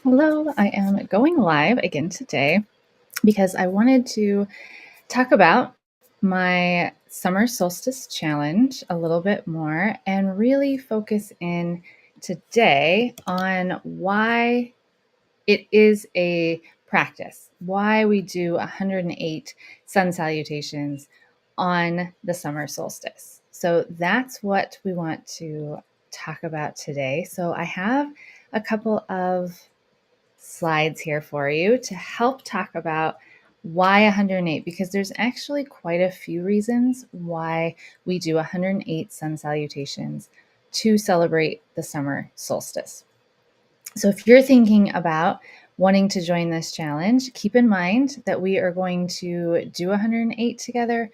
Hello, I am going live again today because I wanted to talk about my summer solstice challenge a little bit more and really focus in today on why it is a practice, why we do 108 sun salutations on the summer solstice. So that's what we want to talk about today. So I have a couple of slides here for you to help talk about why 108, because there's actually quite a few reasons why we do 108 sun salutations to celebrate the summer solstice. So if you're thinking about wanting to join this challenge, keep in mind that we are going to do 108 together,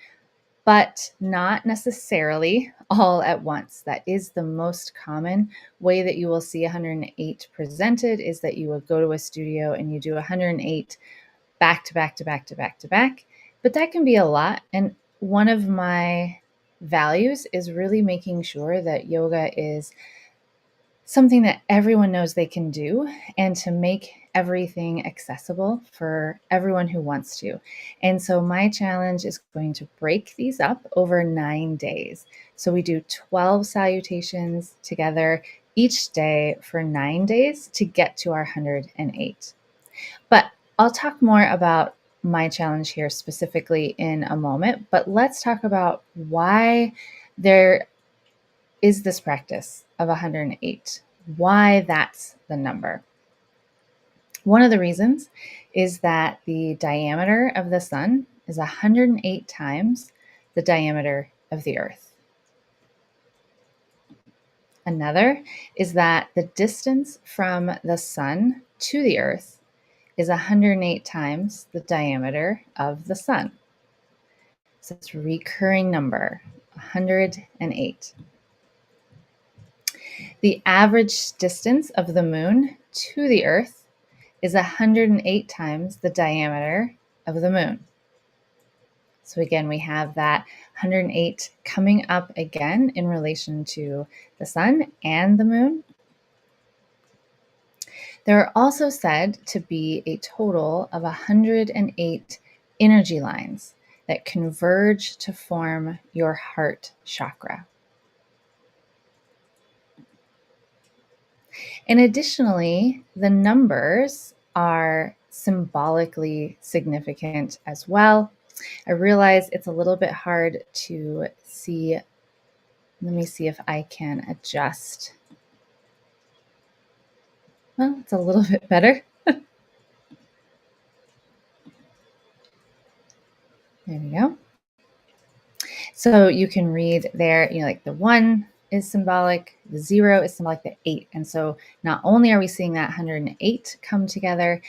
but not necessarily all at once. That is the most common way that you will see 108 presented, is that you will go to a studio and you do 108 back to back to back to back to back. But that can be a lot. And one of my values is really making sure that yoga is something that everyone knows they can do, and to make everything accessible for everyone who wants to. And so my challenge is going to break these up over 9 days. So we do 12 salutations together each day for 9 days to get to our 108. But I'll talk more about my challenge here specifically in a moment, but let's talk about why there is this practice of 108, why that's the number. One of the reasons is that the diameter of the sun is 108 times the diameter of the earth. Another is that the distance from the sun to the earth is 108 times the diameter of the sun. So it's a recurring number, 108. The average distance of the moon to the earth is 108 times the diameter of the moon. So again, we have that 108 coming up again in relation to the sun and the moon. There are also said to be a total of 108 energy lines that converge to form your heart chakra. And additionally, the numbers are symbolically significant as well. I realize it's a little bit hard to see. Let me see if I can adjust. Well, it's a little bit better. There we go. So you can read there, like the 1 is symbolic, the 0 is symbolic, the 8. And so not only are we seeing that 108 come together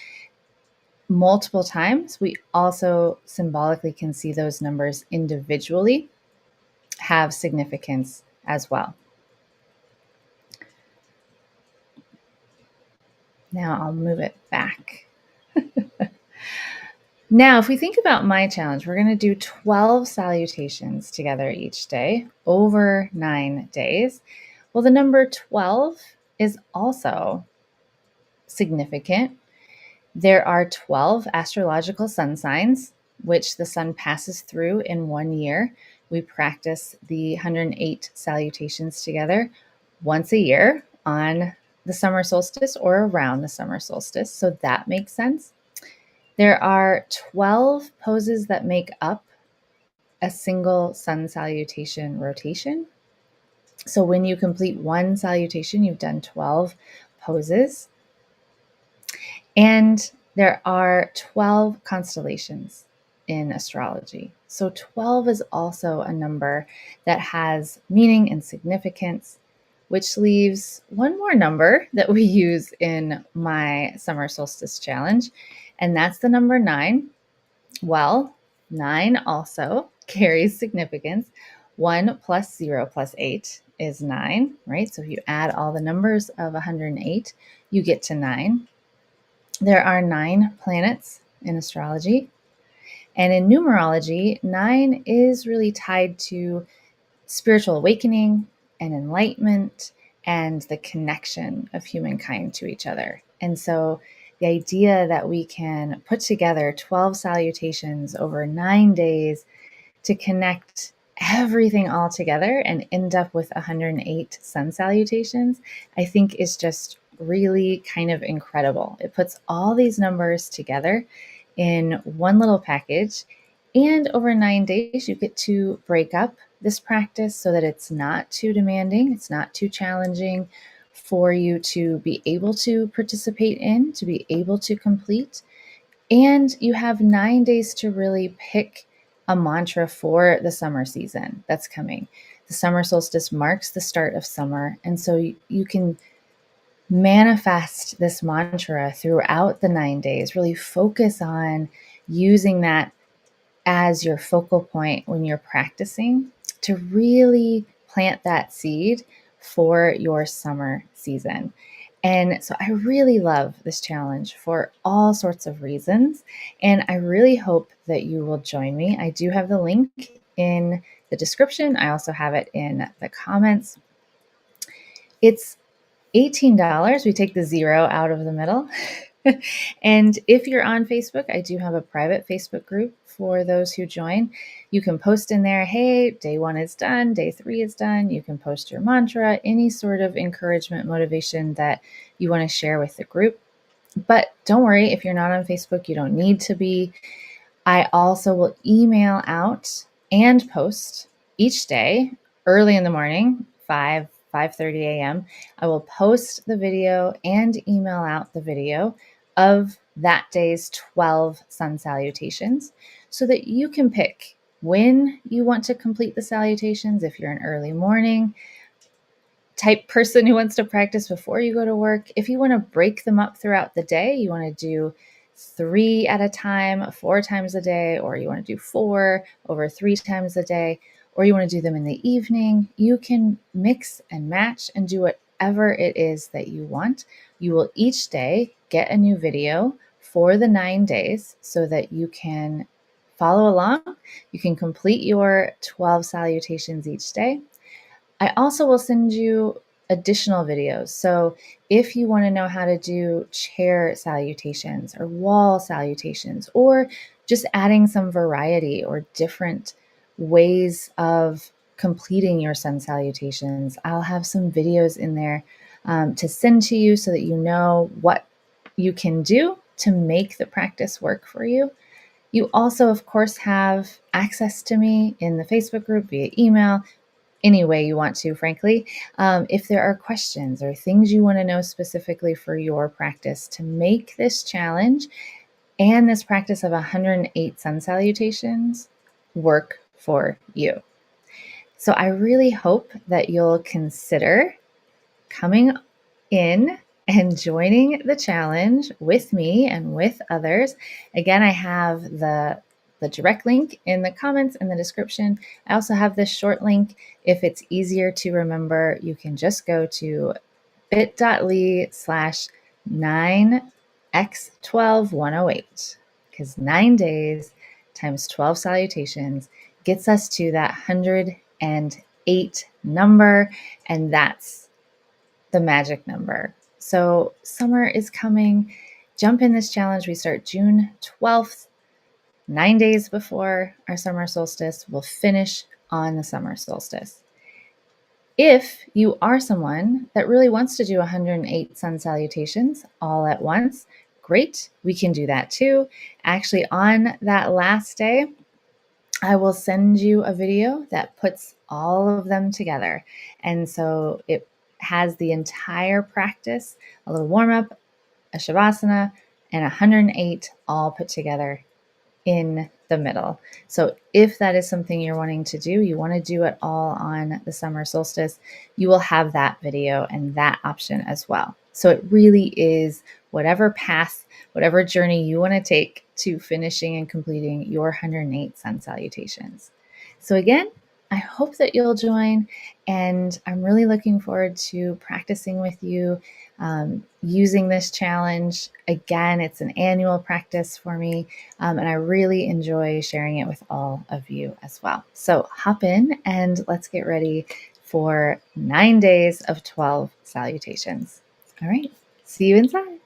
multiple times, we also symbolically can see those numbers individually have significance as well. Now I'll move it back. Now, if we think about my challenge, we're going to do 12 salutations together each day over 9 days. Well, the number 12 is also significant. There are 12 astrological sun signs, which the sun passes through in 1 year. We practice the 108 salutations together once a year on the summer solstice or around the summer solstice. So that makes sense. There are 12 poses that make up a single sun salutation rotation. So when you complete one salutation, you've done 12 poses. And there are 12 constellations in astrology. So 12 is also a number that has meaning and significance, which leaves one more number that we use in my summer solstice challenge, and that's the number 9. Well, 9 also carries significance. 1 plus 0 plus 8 is 9, right? So if you add all the numbers of 108, you get to 9. There are 9 planets in astrology. And in numerology, 9 is really tied to spiritual awakening and enlightenment and the connection of humankind to each other. And so the idea that we can put together 12 salutations over 9 days to connect everything all together and end up with 108 sun salutations, I think is just really kind of incredible. It puts all these numbers together in one little package. And over 9 days, you get to break up this practice so that it's not too demanding, it's not too challenging for you to be able to participate in, to be able to complete. And you have 9 days to really pick a mantra for the summer season that's coming. The summer solstice marks the start of summer. And so you can manifest this mantra throughout the 9 days, really focus on using that as your focal point when you're practicing to really plant that seed for your summer season. And so I really love this challenge for all sorts of reasons. And I really hope that you will join me. I do have the link in the description. I also have it in the comments. It's $18. We take the zero out of the middle. And if you're on Facebook, I do have a private Facebook group for those who join. You can post in there, hey, day 1 is done, day 3 is done. You can post your mantra, any sort of encouragement, motivation that you want to share with the group. But don't worry, if you're not on Facebook, you don't need to be. I also will email out and post each day early in the morning, 5:30 a.m. I will post the video and email out the video of that day's 12 sun salutations so that you can pick when you want to complete the salutations. If you're an early morning type person who wants to practice before you go to work, if you want to break them up throughout the day, you want to do 3 at a time, 4 times a day, or you want to do 4 over 3 times a day, or you want to do them in the evening, you can mix and match and do whatever it is that you want. You will each day get a new video for the 9 days so that you can follow along. You can complete your 12 salutations each day. I also will send you additional videos. So if you want to know how to do chair salutations or wall salutations, or just adding some variety or different ways of completing your sun salutations, I'll have some videos in there to send to you so that you know what you can do to make the practice work for you. You also, of course, have access to me in the Facebook group via email, any way you want to, frankly. If there are questions or things you want to know specifically for your practice to make this challenge and this practice of 108 sun salutations work for you. So I really hope that you'll consider coming in and joining the challenge with me and with others. Again, I have the direct link in the comments and the description. I also have this short link. If it's easier to remember, you can just go to bit.ly/9x12108, because 9 days times 12 salutations gets us to that 108 number, and that's the magic number. So summer is coming. Jump in this challenge. We start June 12th, 9 days before our summer solstice. We'll finish on the summer solstice. If you are someone that really wants to do 108 sun salutations all at once, great. We can do that too. Actually, on that last day, I will send you a video that puts all of them together. And so it has the entire practice, a little warm up, a shavasana, and 108 all put together in the middle. So if that is something you're wanting to do, you want to do it all on the summer solstice, you will have that video and that option as well. So it really is whatever path, whatever journey you want to take to finishing and completing your 108 sun salutations. So again, I hope that you'll join, and I'm really looking forward to practicing with you, using this challenge. Again, it's an annual practice for me, and I really enjoy sharing it with all of you as well. So hop in and let's get ready for 9 days of 12 salutations. All right, see you inside.